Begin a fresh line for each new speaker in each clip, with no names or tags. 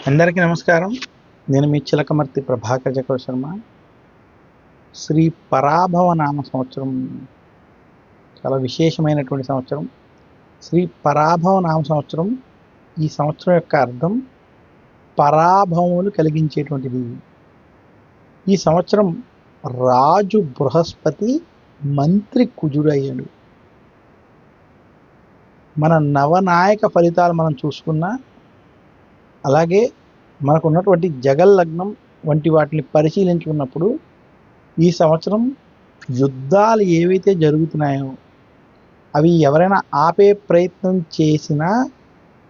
అందరికీ నమస్కారం. నేను మీ చిలకమర్తి ప్రభాకర్ చక్ర శర్మ. శ్రీ పరాభవ నామ సంవత్సరం చాలా విశేషమైనటువంటి సంవత్సరం. శ్రీ పరాభవ నామ సంవత్సరం, ఈ సంవత్సరం యొక్క అర్థం పరాభవములు కలిగించేటువంటిది. ఈ సంవత్సరం రాజు బృహస్పతి మంత్రి కుజుడయ్యాడు. మన నవనాయక ఫలితాలు మనం చూసుకున్నా, అలాగే మనకు ఉన్నటువంటి జగల్లగ్నం వంటి వాటిని పరిశీలించుకున్నప్పుడు ఈ సంవత్సరం యుద్ధాలు ఏవైతే జరుగుతున్నాయో అవి ఎవరైనా ఆపే ప్రయత్నం చేసినా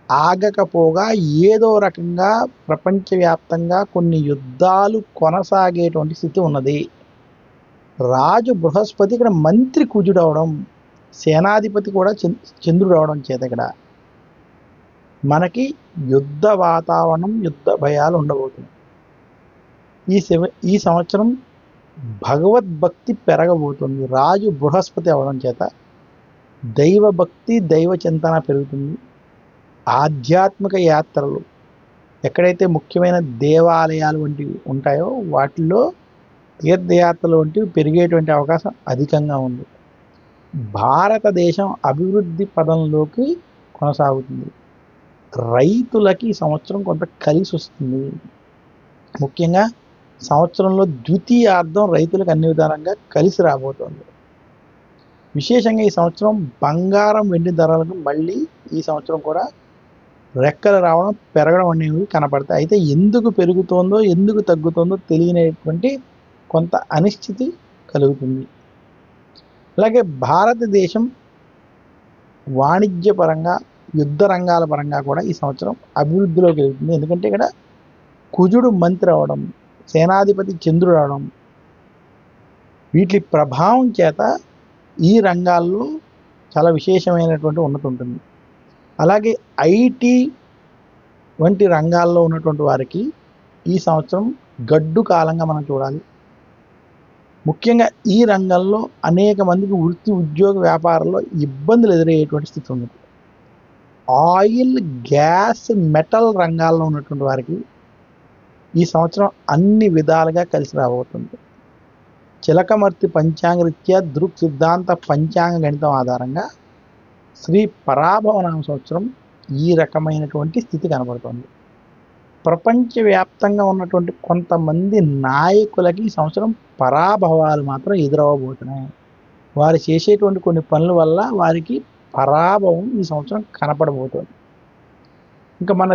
ఆగకపోగా ఏదో రకంగా ప్రపంచవ్యాప్తంగా కొన్ని యుద్ధాలు కొనసాగేటువంటి స్థితి ఉన్నది. రాజు బృహస్పతి ఇక్కడ మంత్రి కుజుడు అవడం, సేనాధిపతి కూడా చంద్రుడు అవడం చేత ఇక్కడ మనకి యుద్ధ వాతావరణం, యుద్ధ భయాలు ఉండబోతున్నాయి. ఈ సంవత్సరం భగవద్భక్తి పెరగబోతుంది. రాజు బృహస్పతి అవడం చేత దైవభక్తి, దైవ చింతన పెరుగుతుంది. ఆధ్యాత్మిక యాత్రలు, ఎక్కడైతే ముఖ్యమైన దేవాలయాలు వంటివి ఉంటాయో వాటిల్లో తీర్థయాత్రలు వంటివి పెరిగేటువంటి అవకాశం అధికంగా ఉంది. భారతదేశం అభివృద్ధి పదంలోకి కొనసాగుతుంది. రైతులకి ఈ సంవత్సరం కొంత కలిసి వస్తుంది. ముఖ్యంగా సంవత్సరంలో ద్వితీయార్థం రైతులకు అన్ని విధాలంగా కలిసి రాబోతోంది. విశేషంగా ఈ సంవత్సరం బంగారం, వెండి ధరలకు మళ్ళీ ఈ సంవత్సరం కూడా రెక్కలు రావడం, పెరగడం అనేవి కనపడతాయి. అయితే ఎందుకు పెరుగుతోందో, ఎందుకు తగ్గుతోందో తెలియనటువంటి కొంత అనిశ్చితి కలుగుతుంది. అలాగే భారతదేశం వాణిజ్యపరంగా, యుద్ధ రంగాల పరంగా కూడా ఈ సంవత్సరం అభివృద్ధిలోకి వెళ్తుంది. ఎందుకంటే ఇక్కడ కుజుడు మంత్రి అవడం, సేనాధిపతి చంద్రుడు అవడం, వీటి ప్రభావం చేత ఈ రంగాల్లో చాలా విశేషమైనటువంటి ఉన్నతి ఉంటుంది. అలాగే ఐటీ వంటి రంగాల్లో ఉన్నటువంటి వారికి ఈ సంవత్సరం గడ్డు కాలంగా మనం చూడాలి. ముఖ్యంగా ఈ రంగంలో అనేక మందికి వృత్తి, ఉద్యోగ, వ్యాపారంలో ఇబ్బందులు ఎదురయ్యేటువంటి స్థితి ఉంది. ఆయిల్, గ్యాస్, మెటల్ రంగాల్లో ఉన్నటువంటి వారికి ఈ సంవత్సరం అన్ని విధాలుగా కలిసి రాబోతుంది. చిలకమర్తి పంచాంగ రీత్యా దృక్ సిద్ధాంత పంచాంగ గణితం ఆధారంగా శ్రీ పరాభవ నామ సంవత్సరం ఈ రకమైనటువంటి స్థితి కనబడుతుంది. ప్రపంచవ్యాప్తంగా ఉన్నటువంటి కొంతమంది నాయకులకి ఈ సంవత్సరం పరాభవాలు మాత్రం ఎదురవ్వబోతున్నాయి. వారు చేసేటువంటి కొన్ని పనుల వల్ల వారికి పరాభవం ఈ సంవత్సరం కనపడబోతుంది. ఇంకా మన